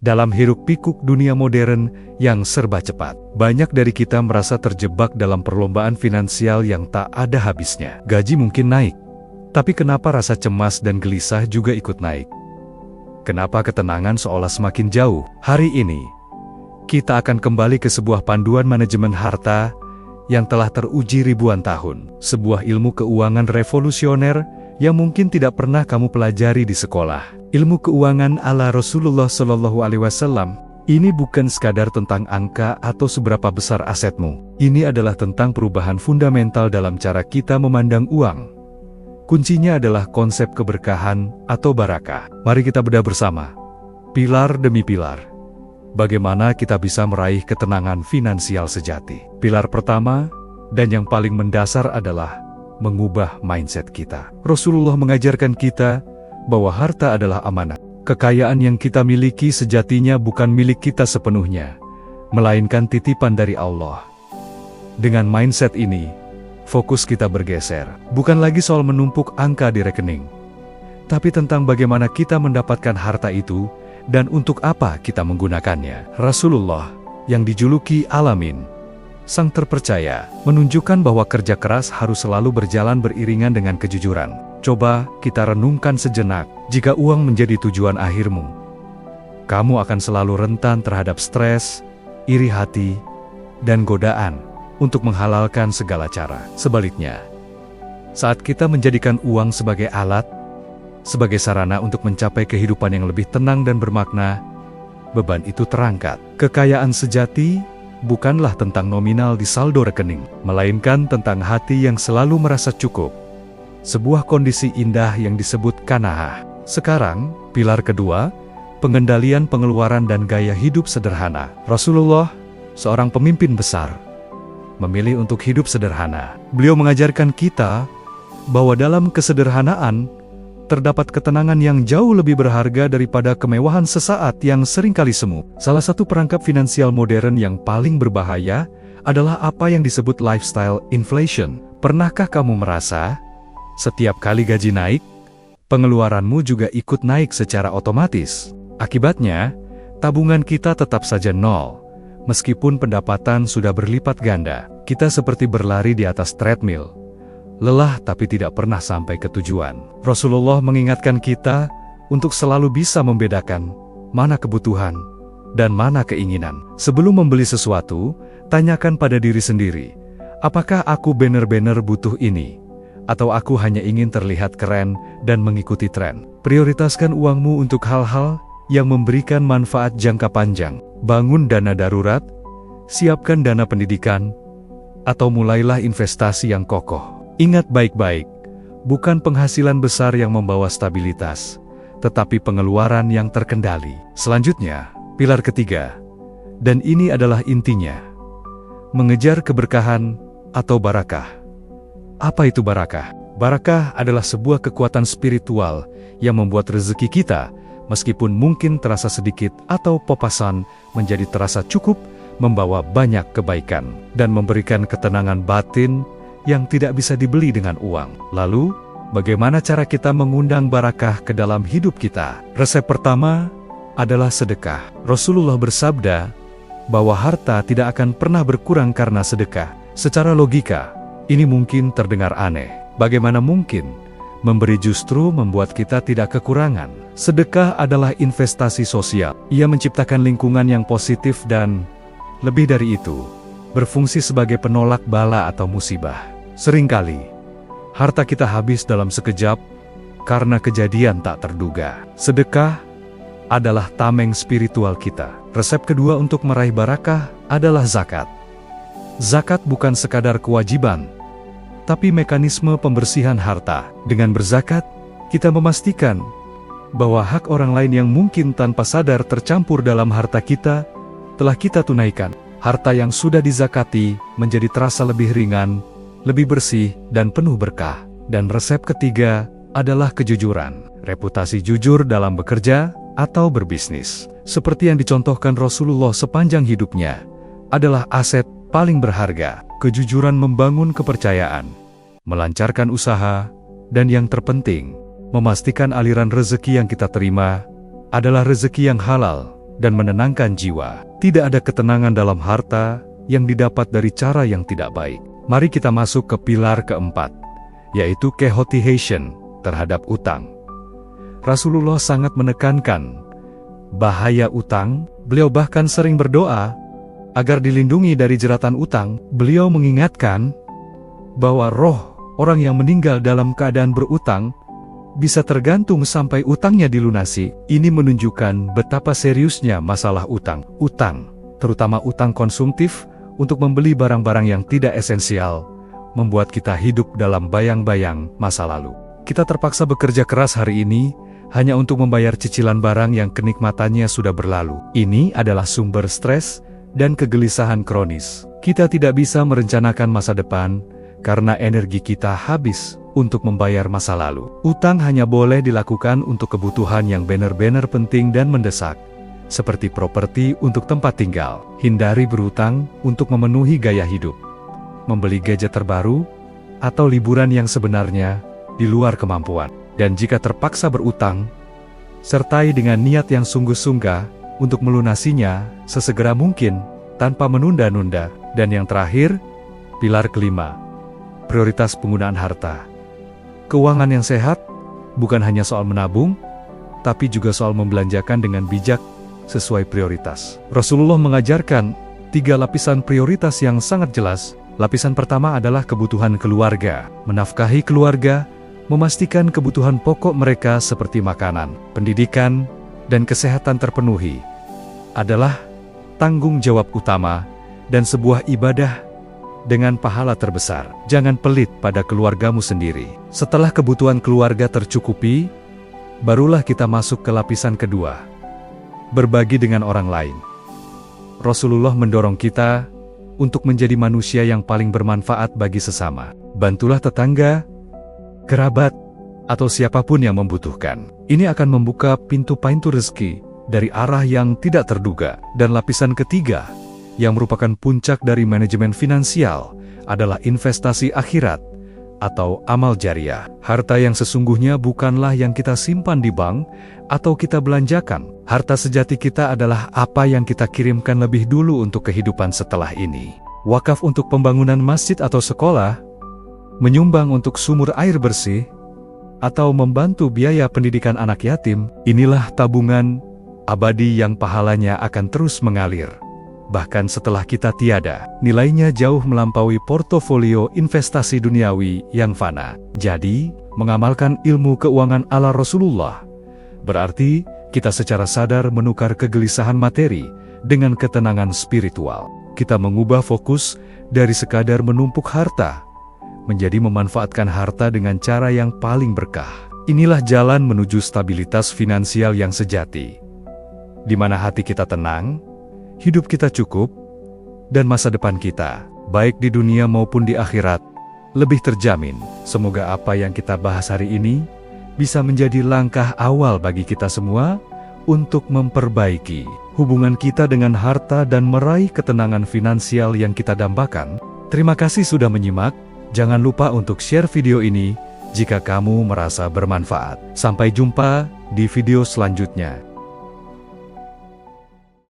Dalam hiruk-pikuk dunia modern yang serba cepat, banyak dari kita merasa terjebak dalam perlombaan finansial yang tak ada habisnya. Gaji mungkin naik, tapi kenapa rasa cemas dan gelisah juga ikut naik? Kenapa ketenangan seolah semakin jauh? Hari ini, kita akan kembali ke sebuah panduan manajemen harta yang telah teruji ribuan tahun. Sebuah ilmu keuangan revolusioner yang mungkin tidak pernah kamu pelajari di sekolah. Ilmu keuangan ala Rasulullah Shallallahu Alaihi Wasallam. Ini bukan sekadar tentang angka atau seberapa besar asetmu. Ini adalah tentang perubahan fundamental dalam cara kita memandang uang. Kuncinya adalah konsep keberkahan atau barakah. Mari kita bedah bersama, pilar demi pilar, bagaimana kita bisa meraih ketenangan finansial sejati. Pilar pertama, dan yang paling mendasar adalah mengubah mindset kita. Rasulullah mengajarkan kita bahwa harta adalah amanah. Kekayaan yang kita miliki sejatinya bukan milik kita sepenuhnya, melainkan titipan dari Allah. Dengan mindset ini, fokus kita bergeser. Bukan lagi soal menumpuk angka di rekening, tapi tentang bagaimana kita mendapatkan harta itu dan untuk apa kita menggunakannya. Rasulullah, yang dijuluki Alamin, sang terpercaya, menunjukkan bahwa kerja keras harus selalu berjalan beriringan dengan kejujuran. Coba kita renungkan sejenak, jika uang menjadi tujuan akhirmu, kamu akan selalu rentan terhadap stres, iri hati, dan godaan untuk menghalalkan segala cara. Sebaliknya, saat kita menjadikan uang sebagai alat, sebagai sarana untuk mencapai kehidupan yang lebih tenang dan bermakna, beban itu terangkat. Kekayaan sejati bukanlah tentang nominal di saldo rekening, melainkan tentang hati yang selalu merasa cukup. Sebuah kondisi indah yang disebut qanaah. Sekarang, pilar kedua, pengendalian pengeluaran dan gaya hidup sederhana. Rasulullah, seorang pemimpin besar, memilih untuk hidup sederhana. Beliau mengajarkan kita bahwa dalam kesederhanaan terdapat ketenangan yang jauh lebih berharga daripada kemewahan sesaat yang seringkali semu. Salah satu perangkap finansial modern yang paling berbahaya adalah apa yang disebut lifestyle inflation. Pernahkah kamu merasa setiap kali gaji naik, pengeluaranmu juga ikut naik secara otomatis? Akibatnya, tabungan kita tetap saja nol, meskipun pendapatan sudah berlipat ganda. Kita seperti berlari di atas treadmill, lelah tapi tidak pernah sampai ke tujuan. Rasulullah mengingatkan kita untuk selalu bisa membedakan mana kebutuhan dan mana keinginan. Sebelum membeli sesuatu, tanyakan pada diri sendiri, apakah aku benar-benar butuh ini? Atau aku hanya ingin terlihat keren dan mengikuti tren? Prioritaskan uangmu untuk hal-hal yang memberikan manfaat jangka panjang. Bangun dana darurat, siapkan dana pendidikan, atau mulailah investasi yang kokoh. Ingat baik-baik, bukan penghasilan besar yang membawa stabilitas, tetapi pengeluaran yang terkendali. Selanjutnya, pilar ketiga, dan ini adalah intinya, mengejar keberkahan atau barakah. Apa itu barakah? Barakah adalah sebuah kekuatan spiritual yang membuat rezeki kita, meskipun mungkin terasa sedikit atau papasan, menjadi terasa cukup, membawa banyak kebaikan, dan memberikan ketenangan batin yang tidak bisa dibeli dengan uang. Lalu, bagaimana cara kita mengundang barakah ke dalam hidup kita? Resep pertama adalah sedekah. Rasulullah bersabda bahwa harta tidak akan pernah berkurang karena sedekah. Secara logika, ini mungkin terdengar aneh. Bagaimana mungkin memberi justru membuat kita tidak kekurangan? Sedekah adalah investasi sosial. Ia menciptakan lingkungan yang positif dan, lebih dari itu, berfungsi sebagai penolak bala atau musibah. Seringkali, harta kita habis dalam sekejap karena kejadian tak terduga. Sedekah adalah tameng spiritual kita. Resep kedua untuk meraih barakah adalah zakat. Zakat bukan sekadar kewajiban, tapi mekanisme pembersihan harta. Dengan berzakat, kita memastikan bahwa hak orang lain yang mungkin tanpa sadar tercampur dalam harta kita, telah kita tunaikan. Harta yang sudah dizakati menjadi terasa lebih ringan, lebih bersih, dan penuh berkah. Dan resep ketiga adalah kejujuran. Reputasi jujur dalam bekerja atau berbisnis, seperti yang dicontohkan Rasulullah sepanjang hidupnya, adalah aset paling berharga. Kejujuran membangun kepercayaan, melancarkan usaha, dan yang terpenting, memastikan aliran rezeki yang kita terima adalah rezeki yang halal, dan menenangkan jiwa. Tidak ada ketenangan dalam harta yang didapat dari cara yang tidak baik. Mari kita masuk ke pilar keempat, yaitu kehotiation terhadap utang. Rasulullah sangat menekankan bahaya utang. Beliau bahkan sering berdoa agar dilindungi dari jeratan utang. Beliau mengingatkan bahwa roh orang yang meninggal dalam keadaan berutang bisa tergantung sampai utangnya dilunasi. Ini menunjukkan betapa seriusnya masalah utang. Utang, terutama utang konsumtif untuk membeli barang-barang yang tidak esensial, membuat kita hidup dalam bayang-bayang masa lalu. Kita terpaksa bekerja keras hari ini hanya untuk membayar cicilan barang yang kenikmatannya sudah berlalu. Ini adalah sumber stres dan kegelisahan kronis. Kita tidak bisa merencanakan masa depan karena energi kita habis untuk membayar masa lalu. Utang hanya boleh dilakukan untuk kebutuhan yang benar-benar penting dan mendesak, seperti properti untuk tempat tinggal. Hindari berutang untuk memenuhi gaya hidup, membeli gadget terbaru, atau liburan yang sebenarnya di luar kemampuan. Dan jika terpaksa berutang, sertai dengan niat yang sungguh-sungguh untuk melunasinya sesegera mungkin, tanpa menunda-nunda. Dan yang terakhir, pilar kelima, prioritas penggunaan harta. Keuangan yang sehat bukan hanya soal menabung, tapi juga soal membelanjakan dengan bijak sesuai prioritas. Rasulullah mengajarkan 3 lapisan prioritas yang sangat jelas. Lapisan pertama adalah kebutuhan keluarga. Menafkahi keluarga, memastikan kebutuhan pokok mereka seperti makanan, pendidikan, dan kesehatan terpenuhi adalah tanggung jawab utama dan sebuah ibadah dengan pahala terbesar. Jangan pelit pada keluargamu sendiri. Setelah kebutuhan keluarga tercukupi, barulah kita masuk ke lapisan kedua, berbagi dengan orang lain. Rasulullah mendorong kita untuk menjadi manusia yang paling bermanfaat bagi sesama. Bantulah tetangga, kerabat, atau siapapun yang membutuhkan. Ini akan membuka pintu-pintu rezeki dari arah yang tidak terduga. Dan lapisan ketiga, yang merupakan puncak dari manajemen finansial, adalah investasi akhirat atau amal jariah. Harta yang sesungguhnya bukanlah yang kita simpan di bank atau kita belanjakan. Harta sejati kita adalah apa yang kita kirimkan lebih dulu untuk kehidupan setelah ini. Wakaf untuk pembangunan masjid atau sekolah, menyumbang untuk sumur air bersih, atau membantu biaya pendidikan anak yatim. Inilah tabungan abadi yang pahalanya akan terus mengalir. Bahkan setelah kita tiada, nilainya jauh melampaui portofolio investasi duniawi yang fana. Jadi, mengamalkan ilmu keuangan ala Rasulullah berarti kita secara sadar menukar kegelisahan materi dengan ketenangan spiritual. Kita mengubah fokus dari sekadar menumpuk harta menjadi memanfaatkan harta dengan cara yang paling berkah. Inilah jalan menuju stabilitas finansial yang sejati, di mana hati kita tenang, hidup kita cukup, dan masa depan kita, baik di dunia maupun di akhirat, lebih terjamin. Semoga apa yang kita bahas hari ini bisa menjadi langkah awal bagi kita semua untuk memperbaiki hubungan kita dengan harta dan meraih ketenangan finansial yang kita dambakan. Terima kasih sudah menyimak. Jangan lupa untuk share video ini jika kamu merasa bermanfaat. Sampai jumpa di video selanjutnya.